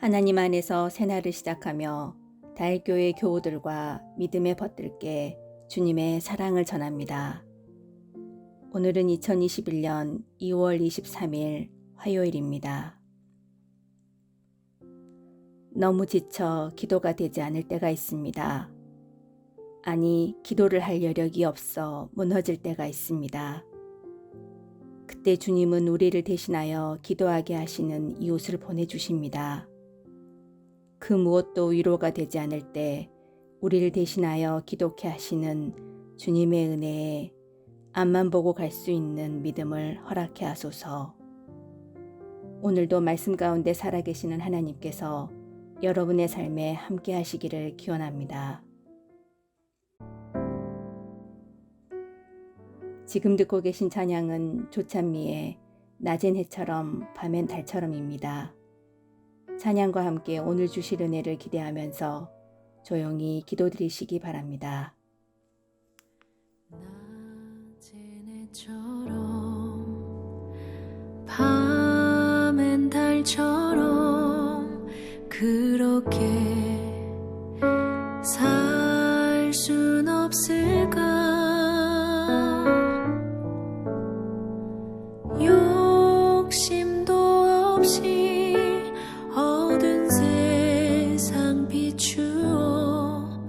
하나님 안에서 새날을 시작하며 다일교회 교우들과 믿음의 벗들께 주님의 사랑을 전합니다. 오늘은 2021년 2월 23일 화요일입니다. 너무 지쳐 기도가 되지 않을 때가 있습니다. 아니, 기도를 할 여력이 없어 무너질 때가 있습니다. 그때 주님은 우리를 대신하여 기도하게 하시는 이웃을 보내주십니다. 그 무엇도 위로가 되지 않을 때 우리를 대신하여 기도케 하시는 주님의 은혜에 앞만 보고 갈 수 있는 믿음을 허락해 하소서. 오늘도 말씀 가운데 살아계시는 하나님께서 여러분의 삶에 함께 하시기를 기원합니다. 지금 듣고 계신 찬양은 조찬미의 낮엔 해처럼 밤엔 달처럼입니다. 찬양과 함께 오늘 주실 은혜를 기대하면서 조용히 기도드리시기 바랍니다. 낮엔 해처럼 밤엔 달처럼 그렇게 살 순 없을까? 욕심도 없이 어두운 세상 비추어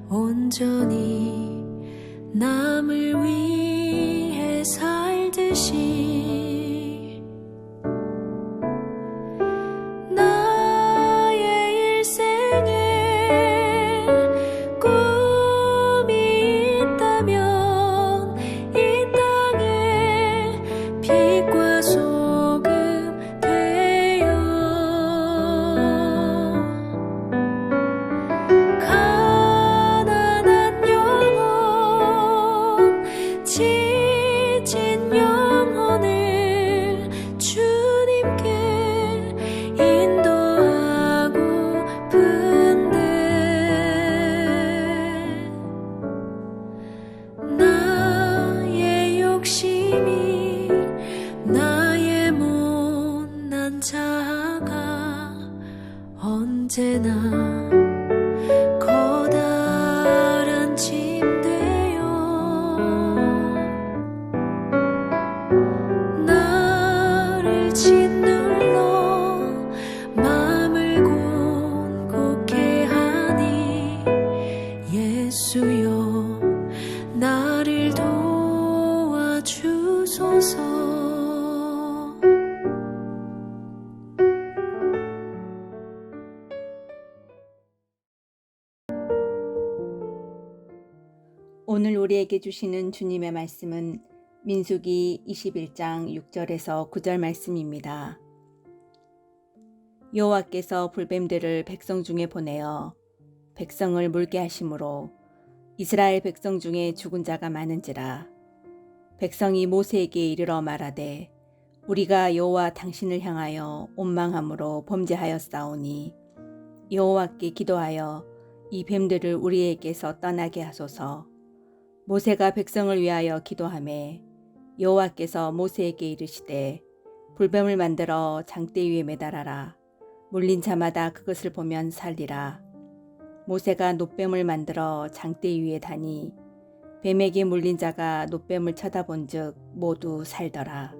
온전히 남을 위해 살듯이 나의 일생에 꿈이 있다면 이 땅에 빛과 소금 되어 가난한 영혼 지친 영혼을 주님께 인도하고픈데 나의 욕심이 나의 못난 자아가 언제나 커다란 짐되어 나를 짓눌러 맘을 곤곡해 하니 예수여 나를 도와주소서. 오늘 우리에게 주시는 주님의 말씀은 민수기 21장 6절에서 9절 말씀입니다. 여호와께서 불뱀들을 백성 중에 보내어 백성을 물게 하심으로 이스라엘 백성 중에 죽은 자가 많은지라. 백성이 모세에게 이르러 말하되 우리가 여호와 당신을 향하여 온망함으로 범죄하였사오니 여호와께 기도하여 이 뱀들을 우리에게서 떠나게 하소서. 모세가 백성을 위하여 기도하매 여호와께서 모세에게 이르시되 불뱀을 만들어 장대 위에 매달아라. 물린 자마다 그것을 보면 살리라. 모세가 놋뱀을 만들어 장대 위에 다니 뱀에게 물린 자가 놋뱀을 쳐다본즉 모두 살더라.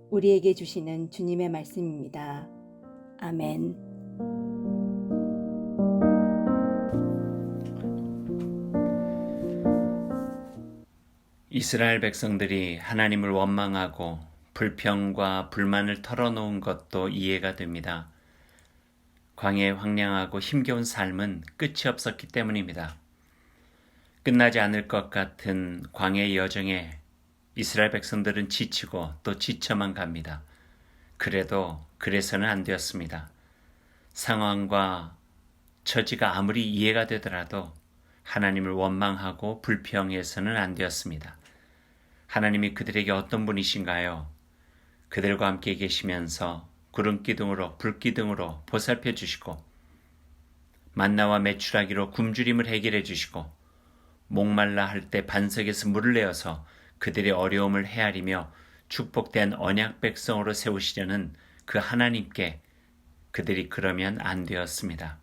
우리에게 주시는 주님의 말씀입니다. 아멘. 이스라엘 백성들이 하나님을 원망하고 불평과 불만을 털어놓은 것도 이해가 됩니다. 광야의 황량하고 힘겨운 삶은 끝이 없었기 때문입니다. 끝나지 않을 것 같은 광야의 여정에 이스라엘 백성들은 지치고 또 지쳐만 갑니다. 그래서는 안 되었습니다. 상황과 처지가 아무리 이해가 되더라도 하나님을 원망하고 불평해서는 안 되었습니다. 하나님이 그들에게 어떤 분이신가요? 그들과 함께 계시면서 구름기둥으로 불기둥으로 보살펴 주시고 만나와 메추라기로 굶주림을 해결해 주시고 목말라 할 때 반석에서 물을 내어서 그들의 어려움을 헤아리며 축복된 언약 백성으로 세우시려는 그 하나님께 그들이 그러면 안 되었습니다.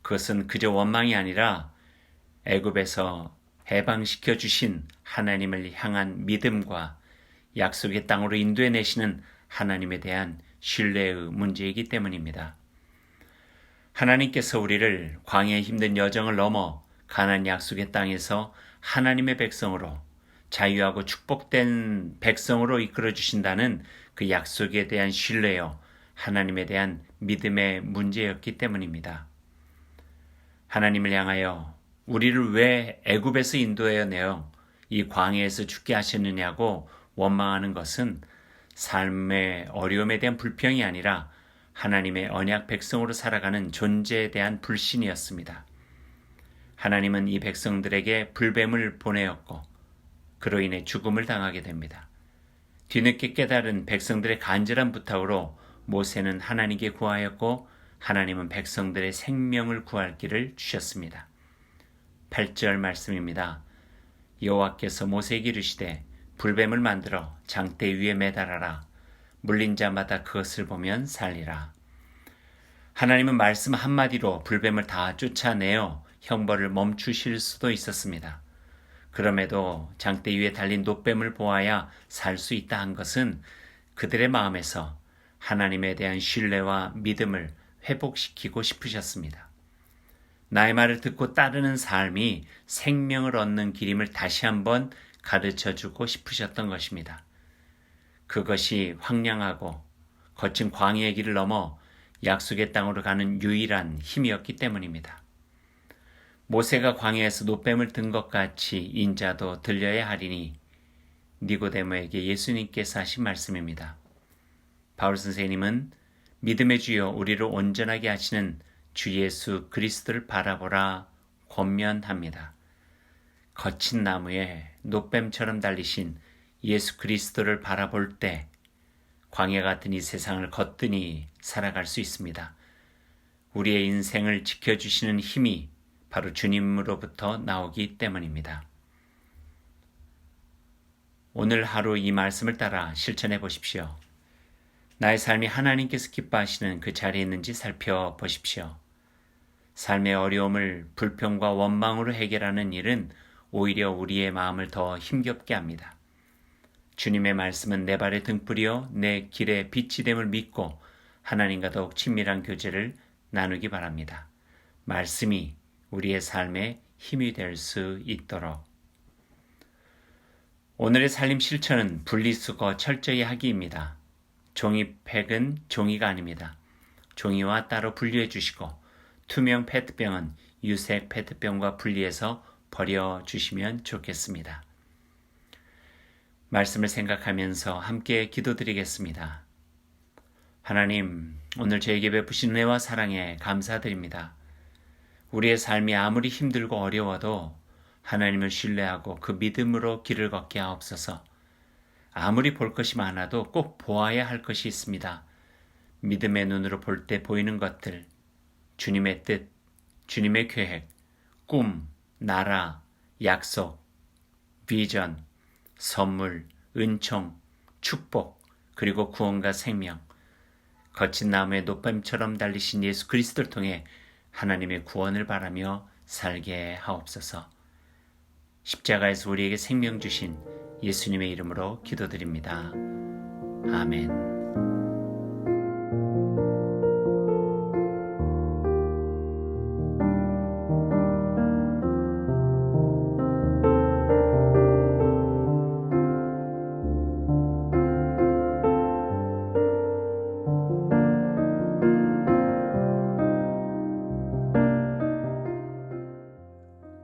그것은 그저 원망이 아니라 애굽에서 해방시켜 주신 하나님을 향한 믿음과 약속의 땅으로 인도해 내시는 하나님에 대한 신뢰의 문제이기 때문입니다. 하나님께서 우리를 광야의 힘든 여정을 넘어 가나안 약속의 땅에서 하나님의 백성으로 자유하고 축복된 백성으로 이끌어 주신다는 그 약속에 대한 신뢰요, 하나님에 대한 믿음의 문제였기 때문입니다. 하나님을 향하여 우리를 왜 애굽에서 인도해 내어 이 광야에서 죽게 하셨느냐고 원망하는 것은 삶의 어려움에 대한 불평이 아니라 하나님의 언약 백성으로 살아가는 존재에 대한 불신이었습니다. 하나님은 이 백성들에게 불뱀을 보내었고 그로 인해 죽음을 당하게 됩니다. 뒤늦게 깨달은 백성들의 간절한 부탁으로 모세는 하나님께 구하였고 하나님은 백성들의 생명을 구할 길을 주셨습니다. 8절 말씀입니다. 여호와께서 모세에게 이르시되 불뱀을 만들어 장대 위에 매달아라. 물린 자마다 그것을 보면 살리라. 하나님은 말씀 한마디로 불뱀을 다 쫓아내어 형벌을 멈추실 수도 있었습니다. 그럼에도 장대 위에 달린 놋뱀을 보아야 살 수 있다 한 것은 그들의 마음에서 하나님에 대한 신뢰와 믿음을 회복시키고 싶으셨습니다. 나의 말을 듣고 따르는 삶이 생명을 얻는 길임을 다시 한번 가르쳐주고 싶으셨던 것입니다. 그것이 황량하고 거친 광야의 길을 넘어 약속의 땅으로 가는 유일한 힘이었기 때문입니다. 모세가 광야에서 놋뱀을 든 것 같이 인자도 들려야 하리니 니고데모에게 예수님께서 하신 말씀입니다. 바울 선생님은 믿음의 주여 우리를 온전하게 하시는 주 예수 그리스도를 바라보라 권면합니다. 거친 나무에 놋뱀처럼 달리신 예수 그리스도를 바라볼 때 광야 같은 이 세상을 거뜬히 살아갈 수 있습니다. 우리의 인생을 지켜주시는 힘이 바로 주님으로부터 나오기 때문입니다. 오늘 하루 이 말씀을 따라 실천해 보십시오. 나의 삶이 하나님께서 기뻐하시는 그 자리에 있는지 살펴보십시오. 삶의 어려움을 불평과 원망으로 해결하는 일은 오히려 우리의 마음을 더 힘겹게 합니다. 주님의 말씀은 내 발의 등불이요 내 길의 빛이 됨을 믿고 하나님과 더욱 친밀한 교제를 나누기 바랍니다. 말씀이 우리의 삶에 힘이 될 수 있도록. 오늘의 살림 실천은 분리수거 철저히 하기입니다. 종이팩은 종이가 아닙니다. 종이와 따로 분리해 주시고 투명 페트병은 유색 페트병과 분리해서 버려주시면 좋겠습니다. 말씀을 생각하면서 함께 기도드리겠습니다. 하나님, 오늘 저에게 베푸신 은혜와 사랑에 감사드립니다. 우리의 삶이 아무리 힘들고 어려워도 하나님을 신뢰하고 그 믿음으로 길을 걷게 하옵소서. 아무리 볼 것이 많아도 꼭 보아야 할 것이 있습니다. 믿음의 눈으로 볼 때 보이는 것들, 주님의 뜻, 주님의 계획, 꿈, 나라, 약속, 비전, 선물, 은총, 축복, 그리고 구원과 생명, 거친 나무의 놋뱀처럼 달리신 예수 그리스도를 통해 하나님의 구원을 바라며 살게 하옵소서. 십자가에서 우리에게 생명 주신 예수님의 이름으로 기도드립니다. 아멘.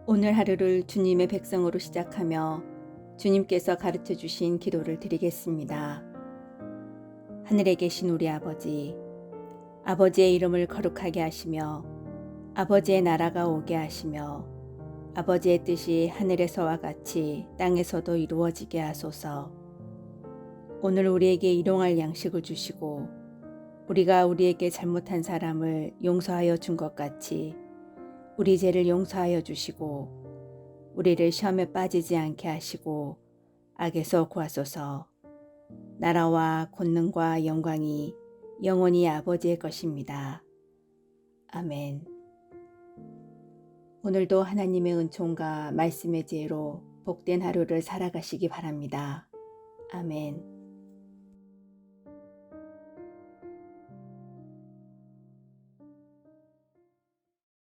오늘 하루를 주님의 백성으로 시작하며 주님께서 가르쳐 주신 기도를 드리겠습니다. 하늘에 계신 우리 아버지, 아버지의 이름을 거룩하게 하시며 아버지의 나라가 오게 하시며 아버지의 뜻이 하늘에서와 같이 땅에서도 이루어지게 하소서. 오늘 우리에게 일용할 양식을 주시고 우리가 우리에게 잘못한 사람을 용서하여 준 것 같이 우리 죄를 용서하여 주시고 우리를 시험에 빠지지 않게 하시고 악에서 구하소서. 나라와 권능과 영광이 영원히 아버지의 것입니다. 아멘. 오늘도 하나님의 은총과 말씀의 지혜로 복된 하루를 살아가시기 바랍니다. 아멘.